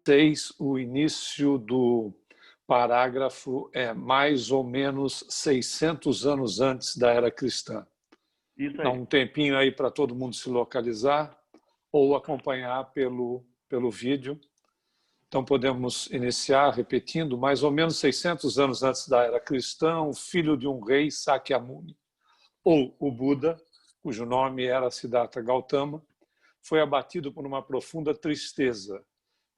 6, o início do parágrafo é mais ou menos 600 anos antes da era cristã. Isso aí. Dá um tempinho aí para todo mundo se localizar ou acompanhar pelo vídeo. Então, podemos iniciar repetindo, mais ou menos 600 anos antes da era cristã, o filho de um rei, Sakyamuni, ou o Buda, cujo nome era Siddhartha Gautama, foi abatido por uma profunda tristeza,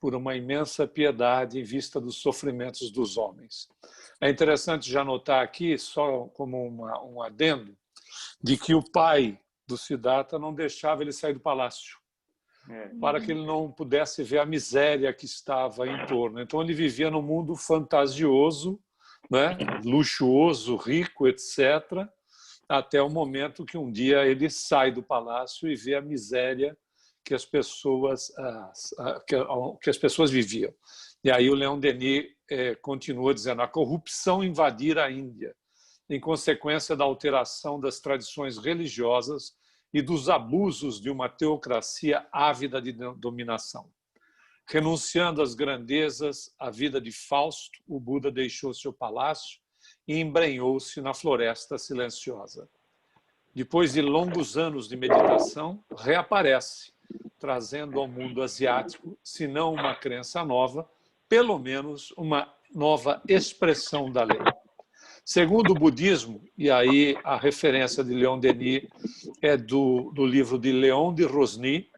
por uma imensa piedade em vista dos sofrimentos dos homens. É interessante já notar aqui, só como um adendo, de que o pai do Siddhartha não deixava ele sair do palácio, para que ele não pudesse ver a miséria que estava em torno. Então ele vivia num mundo fantasioso, né, luxuoso, rico, etc., até o momento que um dia ele sai do palácio e vê a miséria que as pessoas viviam. E aí o Leon Denis continua dizendo: a corrupção invadira a Índia, em consequência da alteração das tradições religiosas e dos abusos de uma teocracia ávida de dominação. Renunciando às grandezas, à vida de Fausto, o Buda deixou seu palácio e embrenhou-se na floresta silenciosa. Depois de longos anos de meditação, reaparece, trazendo ao mundo asiático, se não uma crença nova, pelo menos uma nova expressão da lei. Segundo o budismo, e aí a referência de Leon Denis é do livro de Léon de Rosny,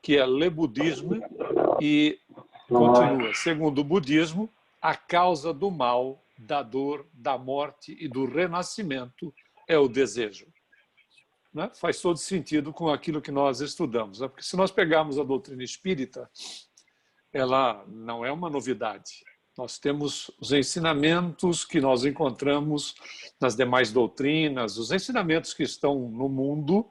que é Le Bouddhisme, e continua. Segundo o budismo, a causa do mal, da dor, da morte e do renascimento é o desejo. Né? Faz todo sentido com aquilo que nós estudamos, né? Porque se nós pegarmos a doutrina espírita, ela não é uma novidade. Nós temos os ensinamentos que nós encontramos nas demais doutrinas, os ensinamentos que estão no mundo,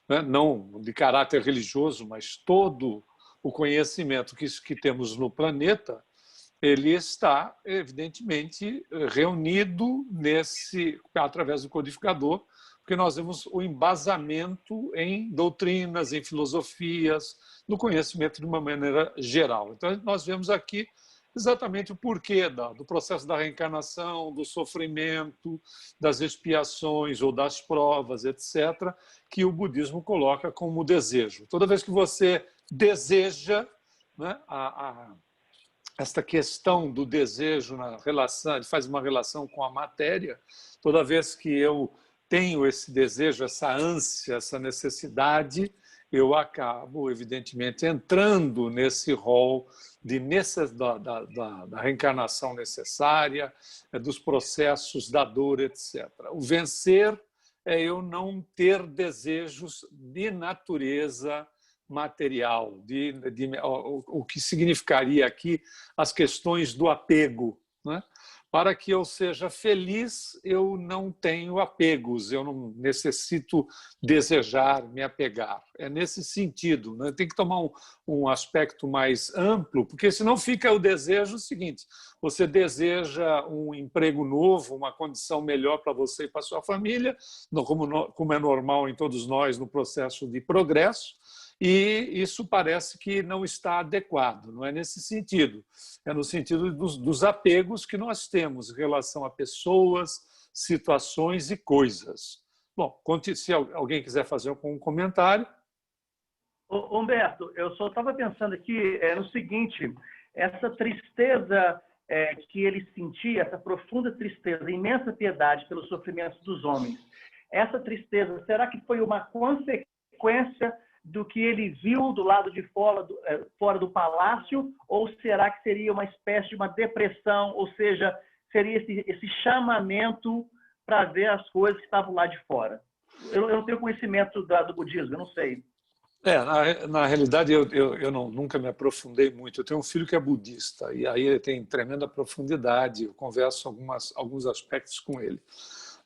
né? Não de caráter religioso, mas todo o conhecimento que temos no planeta, ele está, evidentemente, reunido através do codificador, porque nós vemos o embasamento em doutrinas, em filosofias, no conhecimento de uma maneira geral. Então, nós vemos aqui exatamente o porquê do processo da reencarnação, do sofrimento, das expiações ou das provas, etc., que o budismo coloca como desejo. Toda vez que você deseja, né, esta questão do desejo na relação, ele faz uma relação com a matéria, toda vez que eu tenho esse desejo, essa ânsia, essa necessidade, eu acabo, evidentemente, entrando nesse rol da reencarnação necessária, dos processos da dor, etc. O vencer é eu não ter desejos de natureza material, o que significaria aqui as questões do apego, né? Para que eu seja feliz, eu não tenho apegos, eu não necessito desejar, me apegar. É nesse sentido, né? Tem que tomar um aspecto mais amplo, porque senão fica o desejo seguinte: você deseja um emprego novo, uma condição melhor para você e para a sua família, como é normal em todos nós no processo de progresso, e isso parece que não está adequado, não é nesse sentido. É no sentido dos apegos que nós temos em relação a pessoas, situações e coisas. Bom, se alguém quiser fazer algum comentário. Humberto, eu só estava pensando aqui no seguinte: essa tristeza que ele sentia, essa profunda tristeza, imensa piedade pelos sofrimentos dos homens, essa tristeza, será que foi uma consequência do que ele viu do lado de fora do palácio, ou será que seria uma espécie de uma depressão, ou seja, seria esse chamamento para ver as coisas que estavam lá de fora? Eu não tenho conhecimento do budismo, eu não sei. Na realidade, eu nunca me aprofundei muito. Eu tenho um filho que é budista, e aí ele tem tremenda profundidade, eu converso alguns aspectos com ele.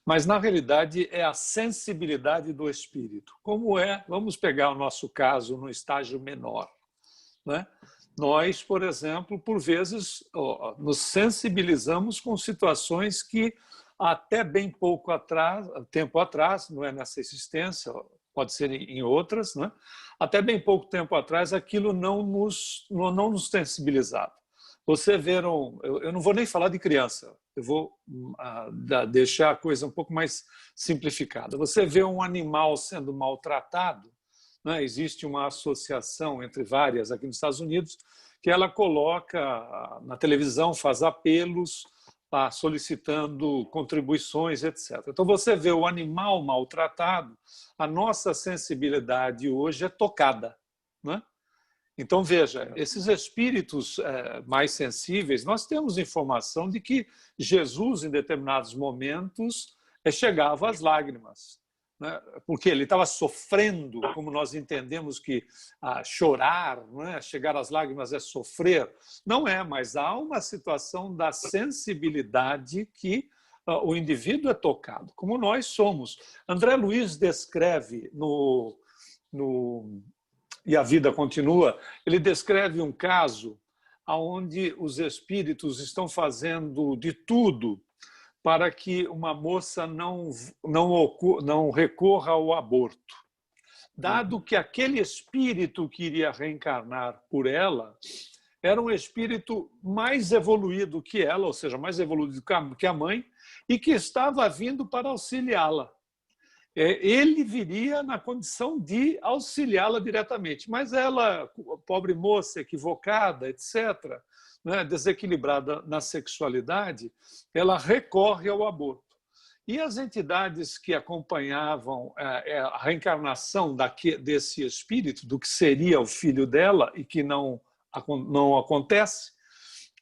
Mas, na realidade, é a sensibilidade do espírito. Como é? Vamos pegar o nosso caso no estágio menor, né? Nós, por exemplo, por vezes, nos sensibilizamos com situações que até bem pouco tempo atrás, não é nessa existência, pode ser em outras, né? Até bem pouco tempo atrás, aquilo não nos sensibilizava. Você vê, eu não vou nem falar de criança, eu vou deixar a coisa um pouco mais simplificada. Você vê um animal sendo maltratado, né? Existe uma associação entre várias aqui nos Estados Unidos que ela coloca na televisão, faz apelos solicitando contribuições, etc. Então, você vê o animal maltratado, a nossa sensibilidade hoje é tocada, né? Então, veja, esses espíritos mais sensíveis, nós temos informação de que Jesus, em determinados momentos, chegava às lágrimas, né? Porque ele estava sofrendo, como nós entendemos que chorar, né? Chegar às lágrimas é sofrer. Não é, mas há uma situação da sensibilidade que o indivíduo é tocado, como nós somos. André Luiz descreve E a Vida Continua, ele descreve um caso onde os espíritos estão fazendo de tudo para que uma moça não recorra ao aborto. Dado que aquele espírito que iria reencarnar por ela era um espírito mais evoluído que ela, ou seja, mais evoluído que a mãe, e que estava vindo para auxiliá-la. Ele viria na condição de auxiliá-la diretamente, mas ela, pobre moça, equivocada, etc., né, desequilibrada na sexualidade, ela recorre ao aborto. E as entidades que acompanhavam a reencarnação desse espírito, do que seria o filho dela e que não acontece,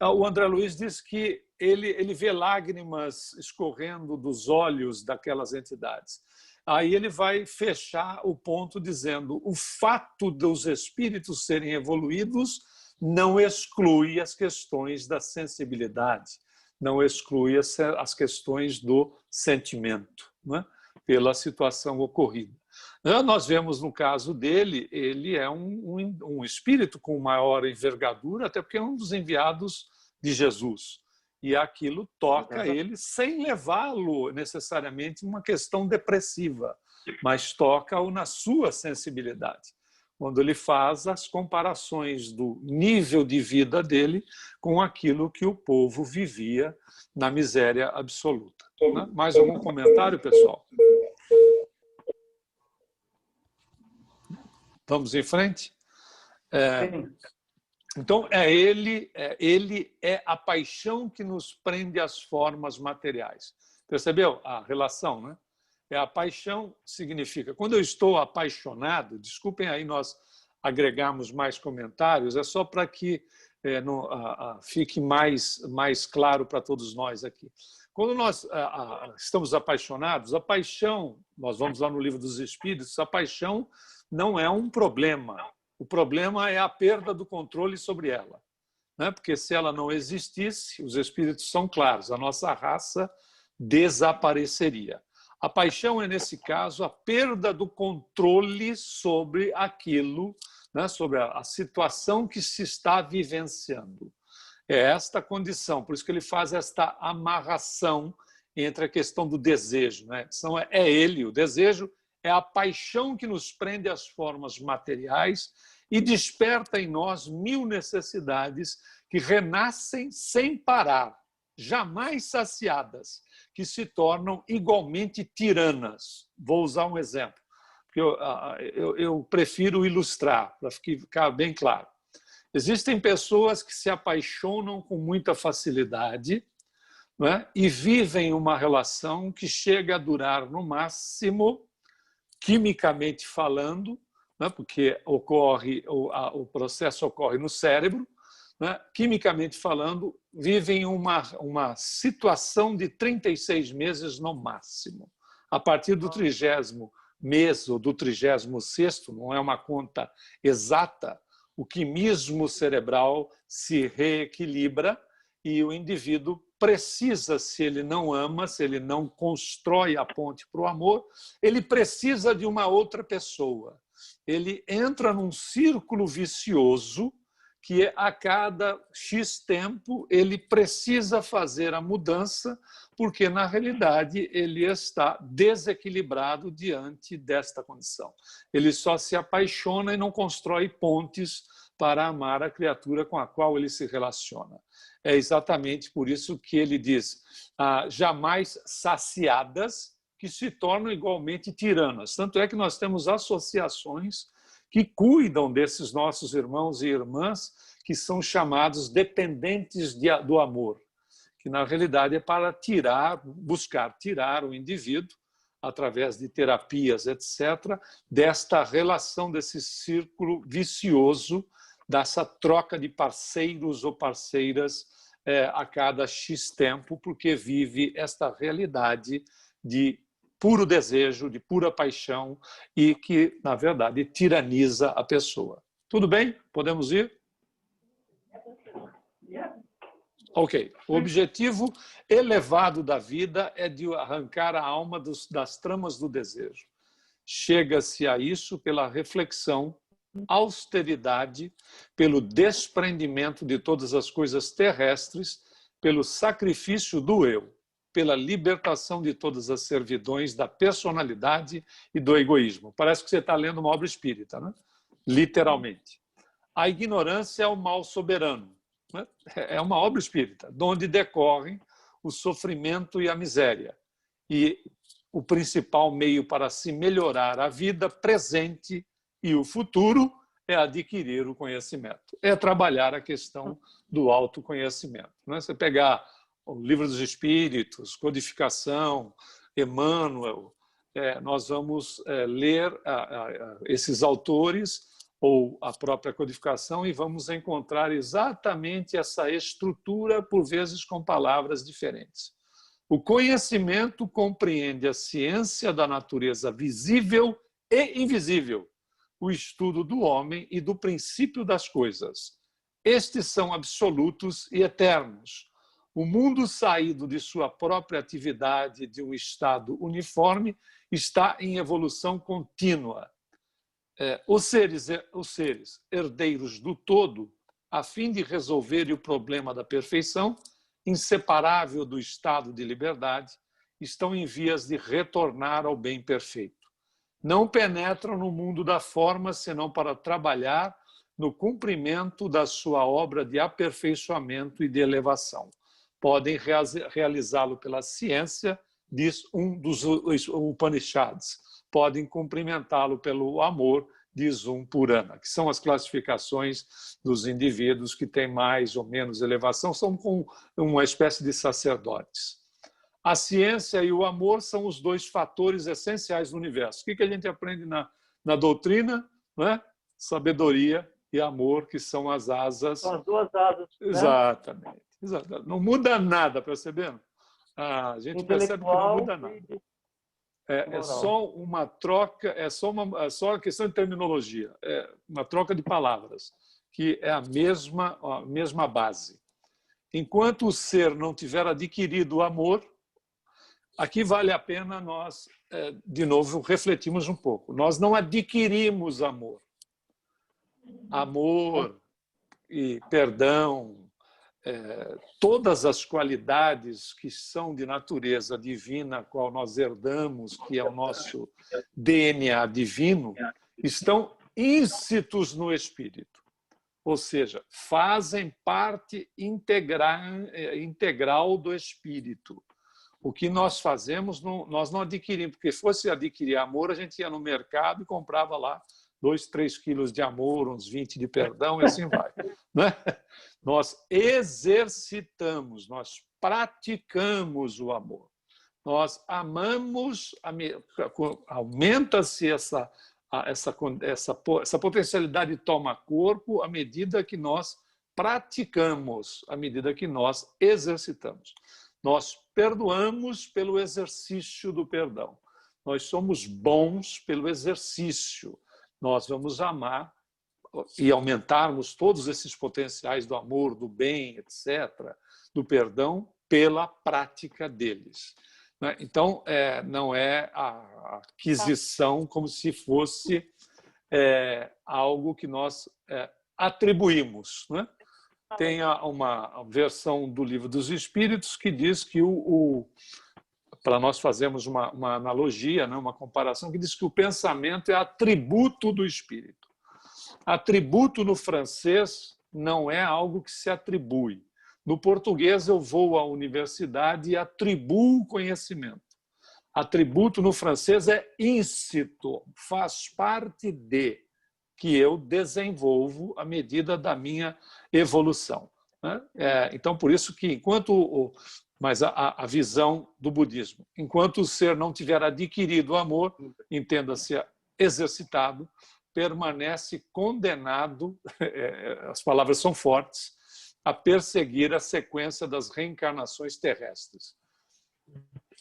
o André Luiz diz que ele vê lágrimas escorrendo dos olhos daquelas entidades. Aí ele vai fechar o ponto dizendo: o fato dos espíritos serem evoluídos não exclui as questões da sensibilidade, não exclui as questões do sentimento, né? Pela situação ocorrida. Nós vemos no caso dele, ele é um espírito com maior envergadura, até porque é um dos enviados de Jesus. E aquilo toca ele sem levá-lo necessariamente uma questão depressiva, mas toca-o na sua sensibilidade, quando ele faz as comparações do nível de vida dele com aquilo que o povo vivia na miséria absoluta. Mais algum comentário, pessoal? Vamos em frente? Então, ele é a paixão que nos prende às formas materiais. Percebeu a relação, né? A paixão significa, quando eu estou apaixonado, desculpem aí nós agregarmos mais comentários, é só para que fique mais claro para todos nós aqui. Quando nós estamos apaixonados, a paixão, nós vamos lá no Livro dos Espíritos, a paixão não é um problema. O problema é a perda do controle sobre ela, né? Porque se ela não existisse, os espíritos são claros, a nossa raça desapareceria. A paixão é, nesse caso, a perda do controle sobre aquilo, né? Sobre a situação que se está vivenciando. É esta condição, por isso que ele faz esta amarração entre a questão do desejo, né? Então, é ele, o desejo é a paixão que nos prende às formas materiais e desperta em nós mil necessidades que renascem sem parar, jamais saciadas, que se tornam igualmente tiranas. Vou usar um exemplo, porque eu prefiro ilustrar, para ficar bem claro. Existem pessoas que se apaixonam com muita facilidade, né, e vivem uma relação que chega a durar, no máximo, quimicamente falando, né, porque o processo ocorre no cérebro, né, quimicamente falando, vivem uma situação de 36 meses no máximo. A partir do 30º mês ou do 36º, não é uma conta exata, o quimismo cerebral se reequilibra e o indivíduo precisa, se ele não ama, se ele não constrói a ponte para o amor, ele precisa de uma outra pessoa. Ele entra num círculo vicioso que a cada X tempo ele precisa fazer a mudança, porque na realidade ele está desequilibrado diante desta condição. Ele só se apaixona e não constrói pontes para amar a criatura com a qual ele se relaciona. É exatamente por isso que ele diz, jamais saciadas, que se tornam igualmente tiranas. Tanto é que nós temos associações que cuidam desses nossos irmãos e irmãs que são chamados dependentes do amor, que na realidade é para buscar tirar o indivíduo, através de terapias, etc., desta relação, desse círculo vicioso, dessa troca de parceiros ou parceiras a cada X tempo, porque vive esta realidade de puro desejo, de pura paixão e que, na verdade, tiraniza a pessoa. Tudo bem? Podemos ir? Ok. O objetivo elevado da vida é de arrancar a alma das tramas do desejo. Chega-se a isso pela reflexão, austeridade, pelo desprendimento de todas as coisas terrestres, pelo sacrifício do eu, pela libertação de todas as servidões da personalidade e do egoísmo. Parece que você está lendo uma obra espírita, né? Literalmente. A ignorância é o mal soberano. É uma obra espírita, de onde decorrem o sofrimento e a miséria. E o principal meio para se melhorar a vida presente e o futuro é adquirir o conhecimento, é trabalhar a questão do autoconhecimento. Você pegar o Livro dos Espíritos, Codificação, Emmanuel, nós vamos ler esses autores ou a própria codificação e vamos encontrar exatamente essa estrutura, por vezes com palavras diferentes. O conhecimento compreende a ciência da natureza visível e invisível, o estudo do homem e do princípio das coisas. Estes são absolutos e eternos. O mundo saído de sua própria atividade de um estado uniforme está em evolução contínua. Os seres herdeiros do todo, a fim de resolverem o problema da perfeição, inseparável do estado de liberdade, estão em vias de retornar ao bem perfeito. Não penetram no mundo da forma senão para trabalhar no cumprimento da sua obra de aperfeiçoamento e de elevação. Podem realizá-lo pela ciência, diz um dos Upanishads. Podem cumprimentá-lo pelo amor, diz um Purana, que são as classificações dos indivíduos que têm mais ou menos elevação, são com uma espécie de sacerdotes. A ciência e o amor são os dois fatores essenciais do universo. O que a gente aprende na doutrina? Não é? Sabedoria e amor, que são as asas. São as duas asas. Exatamente. Exatamente. Não muda nada, percebendo? A gente percebe que não muda nada. É só uma troca, é só uma questão de terminologia, é uma troca de palavras, que é a mesma base. Enquanto o ser não tiver adquirido o amor, aqui vale a pena nós, de novo, refletirmos um pouco. Nós não adquirimos amor. Amor e perdão, todas as qualidades que são de natureza divina, a qual nós herdamos, que é o nosso DNA divino, estão íncitos no espírito. Ou seja, fazem parte integral do espírito. O que nós fazemos, nós não adquirimos, porque fosse adquirir amor, a gente ia no mercado e comprava lá 2, 3 quilos de amor, uns 20 de perdão, e assim vai. Né? Nós exercitamos, nós praticamos o amor. Nós amamos, aumenta-se essa potencialidade toma corpo à medida que nós praticamos, à medida que nós exercitamos. Nós perdoamos pelo exercício do perdão. Nós somos bons pelo exercício. Nós vamos amar e aumentarmos todos esses potenciais do amor, do bem, etc., do perdão, pela prática deles. Então, não é a aquisição como se fosse algo que nós atribuímos. Né? Tem uma versão do Livro dos Espíritos que diz que para nós fazermos uma analogia, né, uma comparação, que diz que o pensamento é atributo do espírito. Atributo no francês não é algo que se atribui. No português, eu vou à universidade e atribuo conhecimento. Atributo no francês é incito, faz parte de, que eu desenvolvo à medida da minha evolução. Então, por isso que, mas a visão do budismo, enquanto o ser não tiver adquirido o amor, entenda-se exercitado, permanece condenado, as palavras são fortes, a perseguir a sequência das reencarnações terrestres.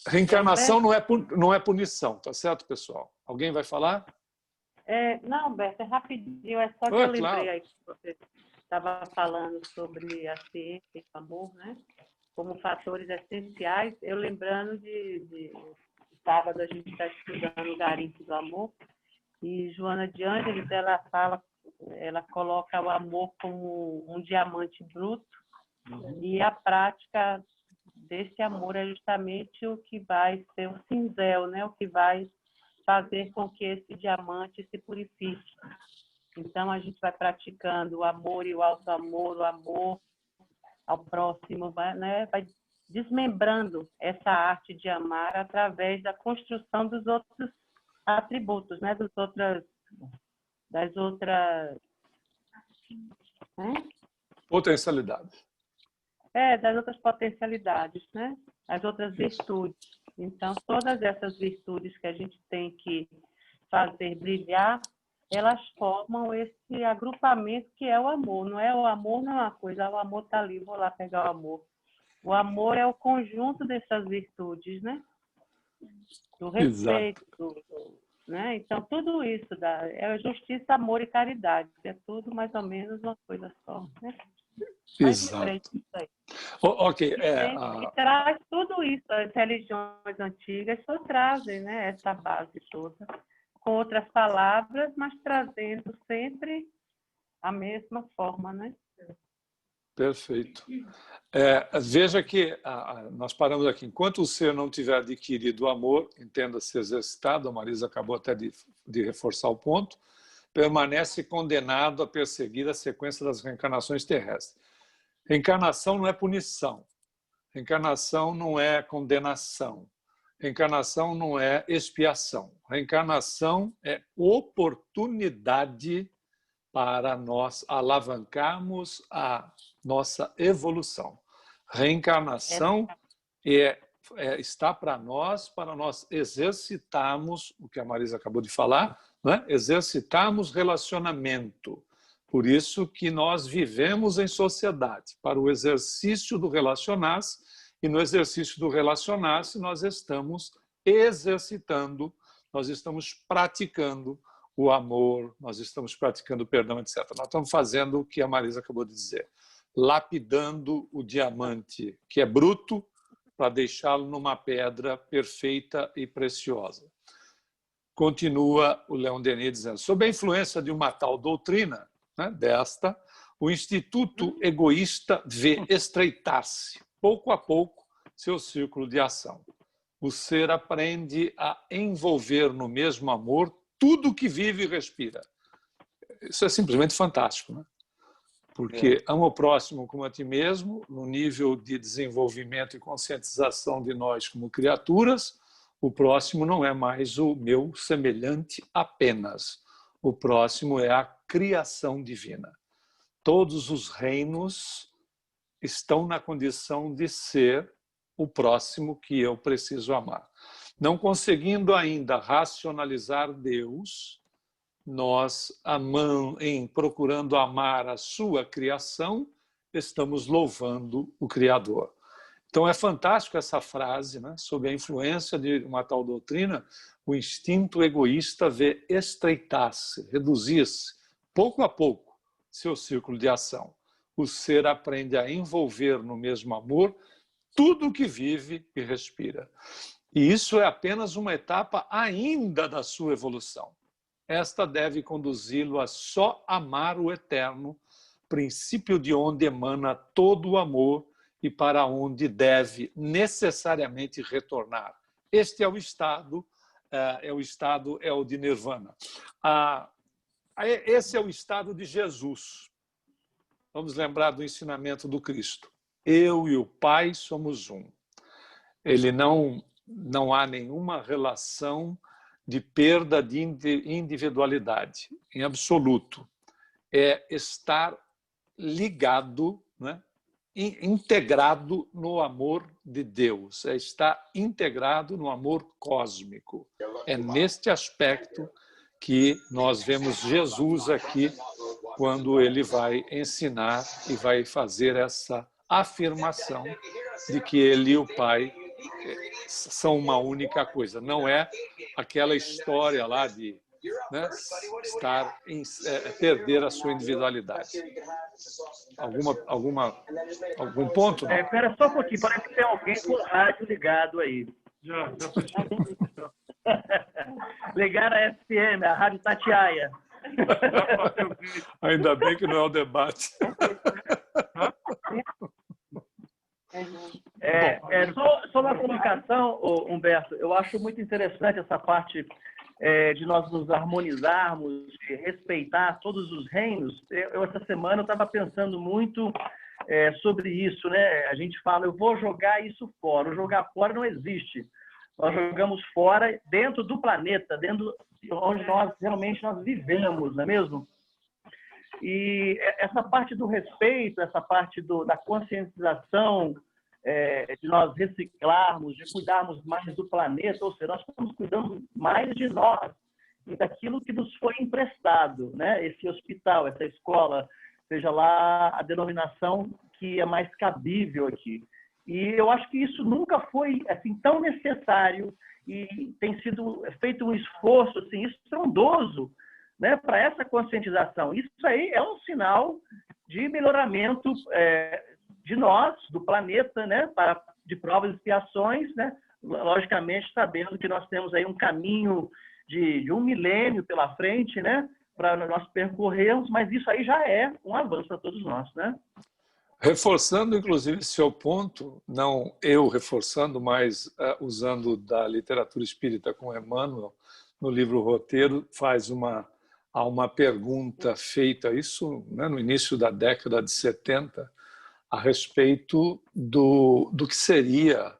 Reencarnação não é punição, tá certo, pessoal? Alguém vai falar? Não, Berta, rapidinho, é só que eu lembrei aí que você estava falando sobre a ciência e o amor, né? Como fatores essenciais. Eu lembrando de sábado a gente está estudando o Garimpo do Amor, e Joana de Ângeles, ela coloca o amor como um diamante bruto, e a prática desse amor é justamente o que vai ser o cinzel, né? O que vai fazer com que esse diamante se purifique. Então, a gente vai praticando o amor e o auto-amor, o amor ao próximo, vai desmembrando essa arte de amar através da construção dos outros atributos, né? Das outras Potencialidades. Das outras potencialidades, né? As outras virtudes. Então, todas essas virtudes que a gente tem que fazer brilhar, elas formam esse agrupamento que é o amor. O amor não é uma coisa, o amor está ali, vou lá pegar o amor. O amor é o conjunto dessas virtudes, né? Do respeito, né? Então, tudo isso é justiça, amor e caridade. É tudo mais ou menos uma coisa só, né? Exato. Ok. E traz tudo isso. As religiões antigas só trazem, né, essa base toda, com outras palavras, mas trazendo sempre a mesma forma, né? Perfeito. Veja que nós paramos aqui. Enquanto o ser não tiver adquirido o amor, entenda-se exercitado, a Marisa acabou até de reforçar o ponto, permanece condenado a perseguir a sequência das reencarnações terrestres. Reencarnação não é punição. Reencarnação não é condenação. Reencarnação não é expiação. Reencarnação é oportunidade para nós alavancarmos a nossa evolução. Reencarnação está para nós exercitarmos, o que a Marisa acabou de falar, né? Exercitarmos relacionamento. Por isso que nós vivemos em sociedade, para o exercício do relacionar-se, e no exercício do relacionar-se nós estamos exercitando, nós estamos praticando o amor, nós estamos praticando o perdão, etc. Nós estamos fazendo o que a Marisa acabou de dizer, lapidando o diamante que é bruto para deixá-lo numa pedra perfeita e preciosa. Continua o Leon Denis dizendo, sob a influência de uma tal doutrina, né, o Instituto Egoísta vê estreitar-se, pouco a pouco, seu círculo de ação. O ser aprende a envolver no mesmo amor tudo que vive e respira. Isso é simplesmente fantástico, né? Porque ama o próximo como a ti mesmo, no nível de desenvolvimento e conscientização de nós como criaturas, o próximo não é mais o meu semelhante apenas. O próximo é a criação divina. Todos os reinos estão na condição de ser o próximo que eu preciso amar. Não conseguindo ainda racionalizar Deus, nós, procurando amar a sua criação, estamos louvando o Criador. Então é fantástico essa frase, né? Sob a influência de uma tal doutrina, o instinto egoísta vê estreitar-se, reduzir-se, pouco a pouco, seu círculo de ação. O ser aprende a envolver no mesmo amor tudo o que vive e respira. E isso é apenas uma etapa ainda da sua evolução. Esta deve conduzi-lo a só amar o eterno, princípio de onde emana todo o amor e para onde deve necessariamente retornar. Este é o estado, é o de Nirvana. Esse é o estado de Jesus. Vamos lembrar do ensinamento do Cristo. Eu e o Pai somos um. Ele não há nenhuma relação de perda de individualidade, em absoluto. É estar ligado, né? Integrado no amor de Deus, é estar integrado no amor cósmico. É neste aspecto que nós vemos Jesus aqui, quando ele vai ensinar e vai fazer essa afirmação de que ele e o Pai são uma única coisa. Não é aquela história lá de, né, perder a sua individualidade. Algum ponto? Espera só um pouquinho, parece que tem alguém com o rádio ligado aí. Já Ligaram a FM, a Rádio Tatiaia. Ainda bem que não é o debate. Só uma comunicação, Humberto, eu acho muito interessante essa parte de nós nos harmonizarmos, de respeitar todos os reinos. Essa semana eu estava pensando muito sobre isso, né? A gente fala, eu vou jogar isso fora. O jogar fora não existe. Nós jogamos fora dentro do planeta, dentro de onde nós realmente vivemos, não é mesmo? E essa parte do respeito, essa parte da conscientização, de nós reciclarmos, de cuidarmos mais do planeta, ou seja, nós estamos cuidando mais de nós e daquilo que nos foi emprestado, né? Esse hospital, essa escola, seja lá a denominação que é mais cabível aqui. E eu acho que isso nunca foi assim tão necessário e tem sido feito um esforço assim estrondoso, né, para essa conscientização. Isso aí é um sinal de melhoramento de nós, do planeta, né, de provas e expiações, né, logicamente sabendo que nós temos aí um caminho de 1 milênio pela frente, né, para nós percorrermos, mas isso aí já é um avanço para todos nós, né? Reforçando, inclusive, seu ponto, não eu reforçando, mas usando da literatura espírita com Emmanuel, no livro Roteiro, há uma pergunta feita, isso, né, no início da década de 70, a respeito do que seria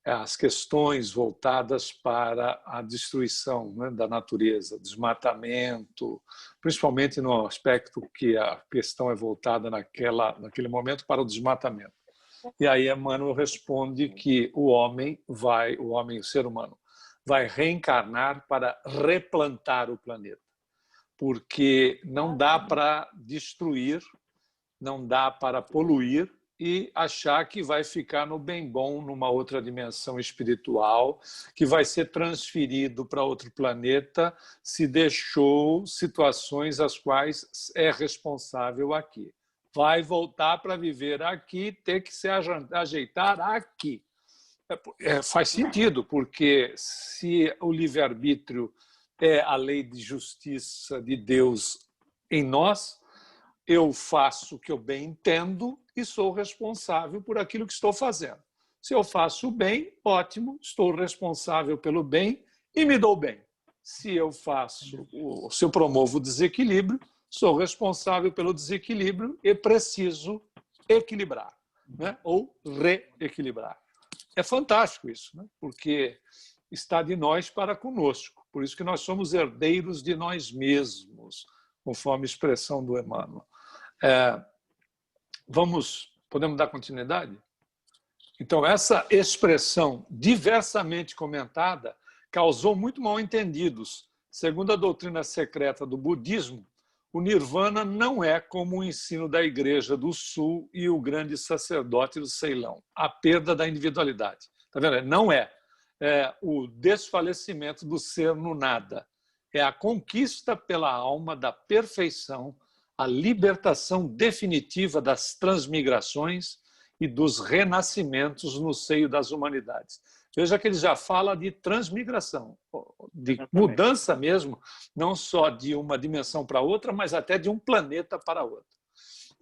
as questões voltadas para a destruição, né, da natureza, desmatamento, principalmente no aspecto que a questão é voltada naquele momento para o desmatamento. E aí Emmanuel responde que o ser humano, vai reencarnar para replantar o planeta, porque não dá para destruir, não dá para poluir e achar que vai ficar no bem bom numa outra dimensão espiritual, que vai ser transferido para outro planeta se deixou situações as quais é responsável aqui. Vai voltar para viver aqui, ter que se ajeitar aqui. Faz sentido, porque se o livre-arbítrio é a lei de justiça de Deus em nós, eu faço o que eu bem entendo e sou responsável por aquilo que estou fazendo. Se eu faço o bem, ótimo, estou responsável pelo bem e me dou bem. Se eu promovo o desequilíbrio, sou responsável pelo desequilíbrio e preciso equilibrar, né? Ou reequilibrar. É fantástico isso, né? Porque está de nós para conosco. Por isso que nós somos herdeiros de nós mesmos, conforme a expressão do Emmanuel. Podemos dar continuidade? Então, essa expressão diversamente comentada causou muito mal-entendidos. Segundo a doutrina secreta do budismo, o nirvana não é como o ensino da Igreja do Sul e o grande sacerdote do Ceilão, a perda da individualidade. Tá vendo? Não é o desfalecimento do ser no nada. É a conquista pela alma da perfeição, a libertação definitiva das transmigrações e dos renascimentos no seio das humanidades. Veja que ele já fala de transmigração, de mudança mesmo, não só de uma dimensão para outra, mas até de um planeta para outro.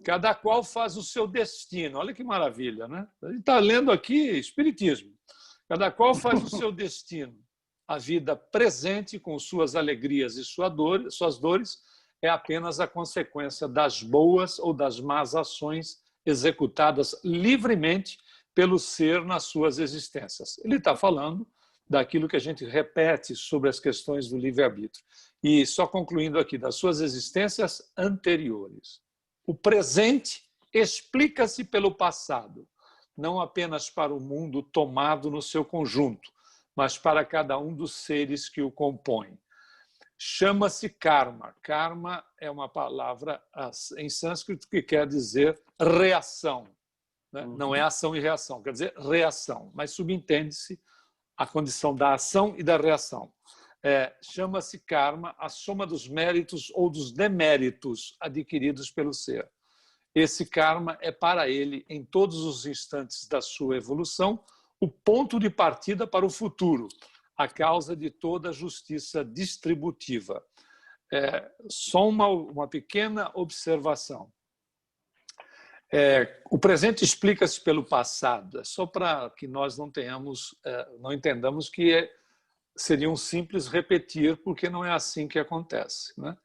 Cada qual faz o seu destino. Olha que maravilha, né? A gente está lendo aqui Espiritismo. Cada qual faz o seu destino. A vida presente, com suas alegrias e suas dores, é apenas a consequência das boas ou das más ações executadas livremente pelo ser nas suas existências. Ele está falando daquilo que a gente repete sobre as questões do livre-arbítrio. E só concluindo aqui, das suas existências anteriores. O presente explica-se pelo passado, não apenas para o mundo tomado no seu conjunto, mas para cada um dos seres que o compõem. Chama-se karma. Karma é uma palavra em sânscrito que quer dizer reação. Né? Não é ação e reação, quer dizer reação, mas subentende-se a condição da ação e da reação. Chama-se karma a soma dos méritos ou dos deméritos adquiridos pelo ser. Esse karma é para ele, em todos os instantes da sua evolução, o ponto de partida para o futuro, a causa de toda a justiça distributiva. Só uma pequena observação. O presente explica-se pelo passado, só para que nós não entendamos que seria um simples repetir, porque não é assim que acontece, né?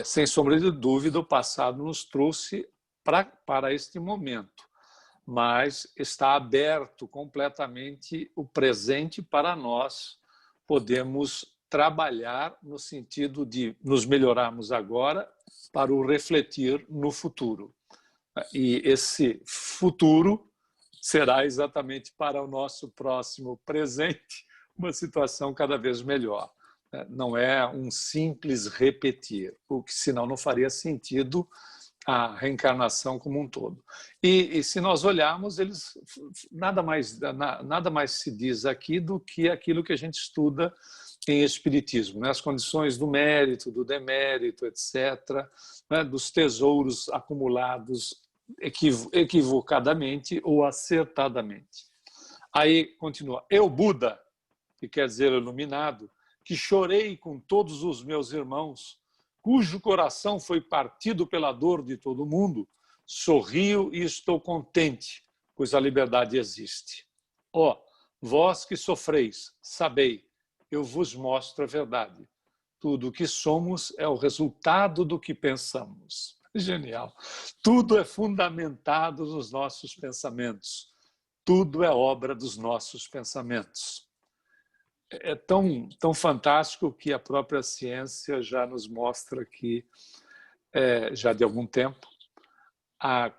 Sem sombra de dúvida, o passado nos trouxe para este momento, mas está aberto completamente o presente para nós podermos trabalhar no sentido de nos melhorarmos agora para o refletir no futuro. E esse futuro será exatamente para o nosso próximo presente uma situação cada vez melhor. Não é um simples repetir, porque senão não faria sentido a reencarnação como um todo. E se nós olharmos, nada mais se diz aqui do que aquilo que a gente estuda em Espiritismo, né? As condições do mérito, do demérito, etc., né? Dos tesouros acumulados equivocadamente ou acertadamente. Aí continua, eu, Buda, que quer dizer iluminado, que chorei com todos os meus irmãos, cujo coração foi partido pela dor de todo mundo, sorrio e estou contente, pois a liberdade existe. Ó, vós que sofreis, sabei, eu vos mostro a verdade. Tudo o que somos é o resultado do que pensamos. Genial. Tudo é fundamentado nos nossos pensamentos. Tudo é obra dos nossos pensamentos. É tão fantástico que a própria ciência já nos mostra que, já de algum tempo,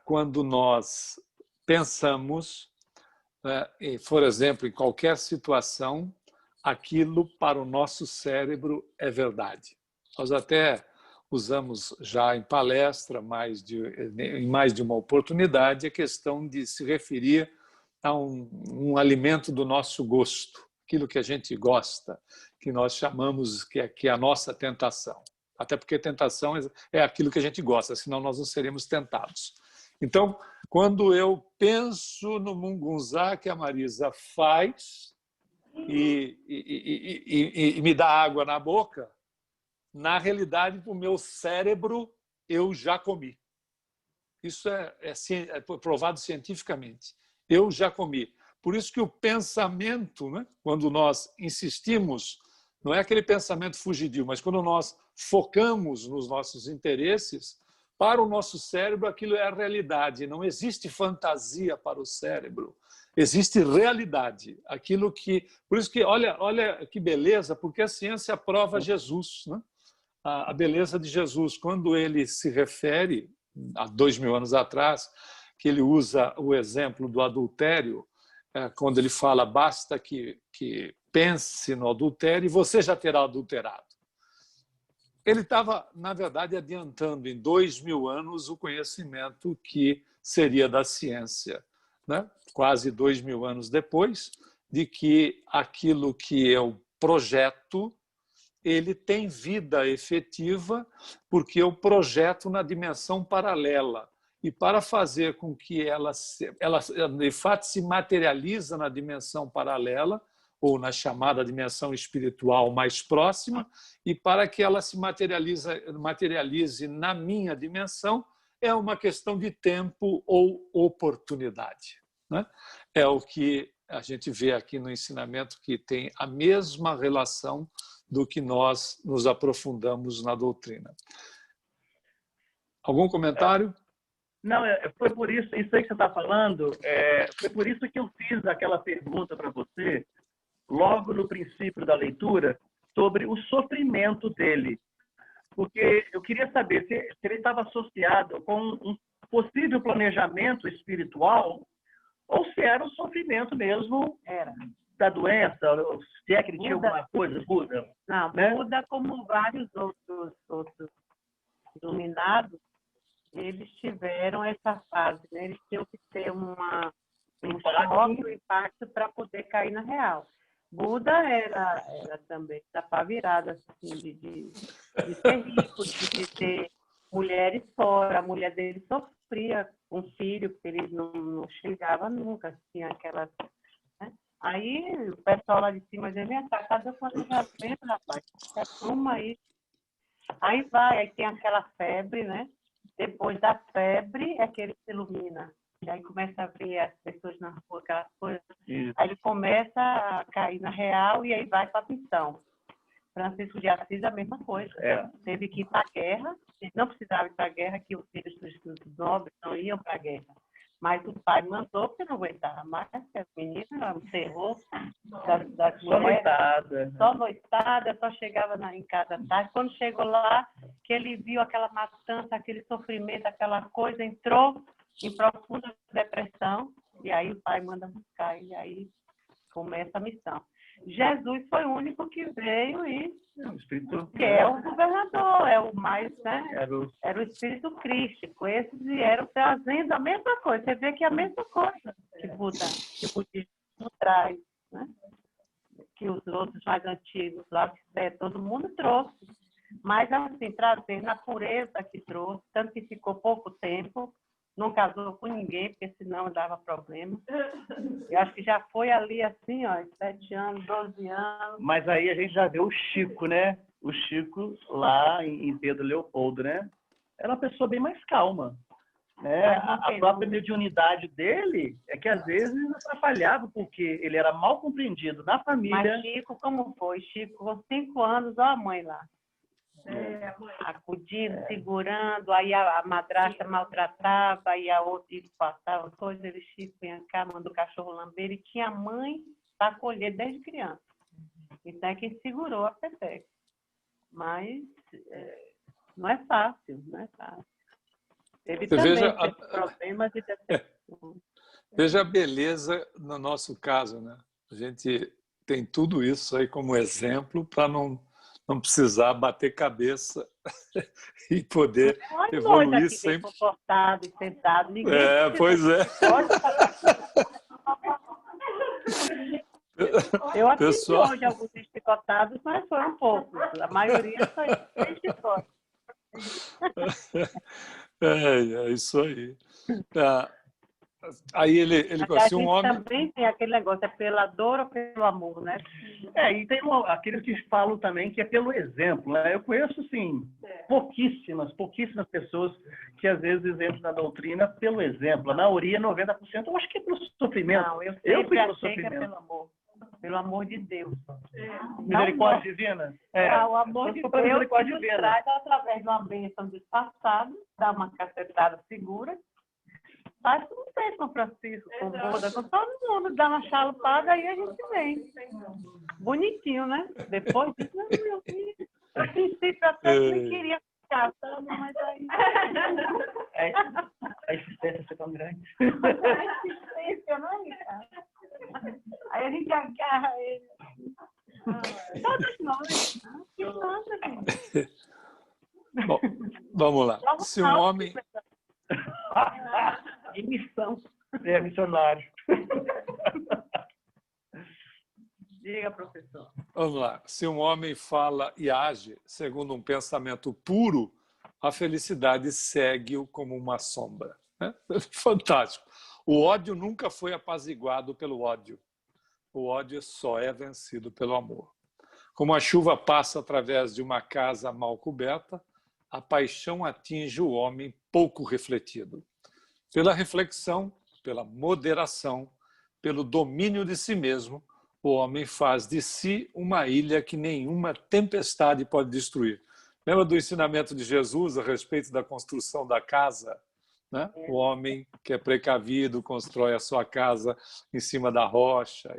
quando nós pensamos, por exemplo, em qualquer situação, aquilo para o nosso cérebro é verdade. Nós até usamos já em palestra, em mais de uma oportunidade, a questão de se referir a um alimento do nosso gosto, aquilo que a gente gosta, que nós chamamos que é a nossa tentação. Até porque tentação é aquilo que a gente gosta, senão nós não seríamos tentados. Então, quando eu penso no mungunzá que a Marisa faz e me dá água na boca, na realidade, para o meu cérebro, eu já comi. Isso é provado cientificamente. Eu já comi. Por isso que o pensamento, né, quando nós insistimos, não é aquele pensamento fugidio, mas quando nós focamos nos nossos interesses, para o nosso cérebro aquilo é a realidade. Não existe fantasia para o cérebro. Existe realidade. Aquilo que... Por isso que, olha que beleza, porque a ciência prova Jesus, né? A beleza de Jesus, quando ele se refere, há 2000 anos atrás, que ele usa o exemplo do adultério, quando ele fala, basta que pense no adultério e você já terá adulterado. Ele estava, na verdade, adiantando em 2000 anos o conhecimento que seria da ciência, né? Quase 2000 anos depois, de que aquilo que eu projeto ele tem vida efetiva porque eu projeto na dimensão paralela. E para fazer com que ela de fato se materializa na dimensão paralela, ou na chamada dimensão espiritual mais próxima, e para que ela se materialize na minha dimensão, é uma questão de tempo ou oportunidade, né? É o que a gente vê aqui no ensinamento, que tem a mesma relação do que nós nos aprofundamos na doutrina. Algum comentário? Não, foi por isso aí que você está falando, foi por isso que eu fiz aquela pergunta para você, logo no princípio da leitura, sobre o sofrimento dele. Porque eu queria saber se ele estava associado com um possível planejamento espiritual ou se era o sofrimento mesmo da doença, ou se é que ele tinha alguma coisa, Buda. Não, né? Buda, como vários outros iluminados, eles tiveram essa fase, né? Eles tinham que ter um choque, um impacto para poder cair na real. Buda era também da pá virada, assim, de ser rico, de ter mulheres fora. A mulher dele sofria com um filho, porque ele não chegava nunca, tinha aquelas... Né? Aí o pessoal lá de cima dizia, vem cá, cadê o planejamento, rapaz? Uma aí. Aí vai, aí tem aquela febre, né? Depois da febre é que ele se ilumina. E aí começa a ver as pessoas na rua, aquelas coisas. Isso. Aí ele começa a cair na real e aí vai para a missão. Francisco de Assis, a mesma coisa. Teve que ir para a guerra. Ele não precisava ir para a guerra, que os filhos dos nobres não iam para a guerra. Mas o pai mandou porque não aguentava mais. As meninas, um terror das Só mulheres. noitada. Só noitada, só chegava em casa tarde. Quando chegou lá, que ele viu aquela matança, aquele sofrimento, aquela coisa, entrou em profunda depressão, e aí o pai manda buscar, e aí começa a missão. Jesus foi o único que veio que é o governador, é o mais, né? Era o Espírito Crístico. Esses vieram trazendo a mesma coisa. Você vê que é a mesma coisa que o budismo traz, né? Que os outros mais antigos lá, todo mundo trouxe. Mas, assim, trazendo a pureza que trouxe, tanto que ficou pouco tempo, não casou com ninguém, porque senão dava problema. Eu acho que já foi ali, assim, ó, 7 anos, 12 anos. Mas aí a gente já vê o Chico, né? O Chico lá em Pedro Leopoldo, né? Era uma pessoa bem mais calma. Né? A própria mediunidade dele é que às vezes atrapalhava, porque ele era mal compreendido na família. Mas Chico, como foi? Chico, com 5 anos, ó a mãe lá. Acudindo, segurando, aí a madrasta maltratava, aí a outra passava coisas, ele Chico vinha cá, manda o cachorro lamber, e tinha a mãe para acolher desde criança. Então é quem segurou a peteca. Mas não é fácil, não é fácil. Teve também problemas de depressão. Veja a beleza no nosso caso, né? A gente tem tudo isso aí como exemplo para não precisar bater cabeça e poder evoluir sem... comportado e sentado. Ninguém pois é. Eu assisti hoje alguns picotados, mas foram poucos. A maioria foi picotados. É isso aí. Aí ele se um homem... também tem aquele negócio, é pela dor ou pelo amor, né? E tem aqueles que falam também que é pelo exemplo. Né? Eu conheço, assim, pouquíssimas pessoas que às vezes entram na doutrina pelo exemplo. A maioria, 90%, eu acho que é pelo sofrimento. Não, eu sempre achei que é pelo amor. Pelo amor de Deus. Misericórdia divina? O amor de Deus nos traz através de uma bênção disfarçada, dá uma cacetada segura. Faz como fez com o Francisco, com o Buda, com todo mundo, dá uma chalupada e a gente vem. Bonitinho, né? Depois disso, eu a princípio até nem queria ficar, mas aí... A existência é tão grande. A existência, não é? Aí a gente agarra ele. Todos nós. Bom, vamos lá. Se um homem... De missão. Missionário. Diga, professor. Vamos lá. Se um homem fala e age segundo um pensamento puro, a felicidade segue-o como uma sombra. Né? Fantástico. O ódio nunca foi apaziguado pelo ódio. O ódio só é vencido pelo amor. Como a chuva passa através de uma casa mal coberta, a paixão atinge o homem pouco refletido. Pela reflexão, pela moderação, pelo domínio de si mesmo, o homem faz de si uma ilha que nenhuma tempestade pode destruir. Lembra do ensinamento de Jesus a respeito da construção da casa? Né? O homem que é precavido constrói a sua casa em cima da rocha.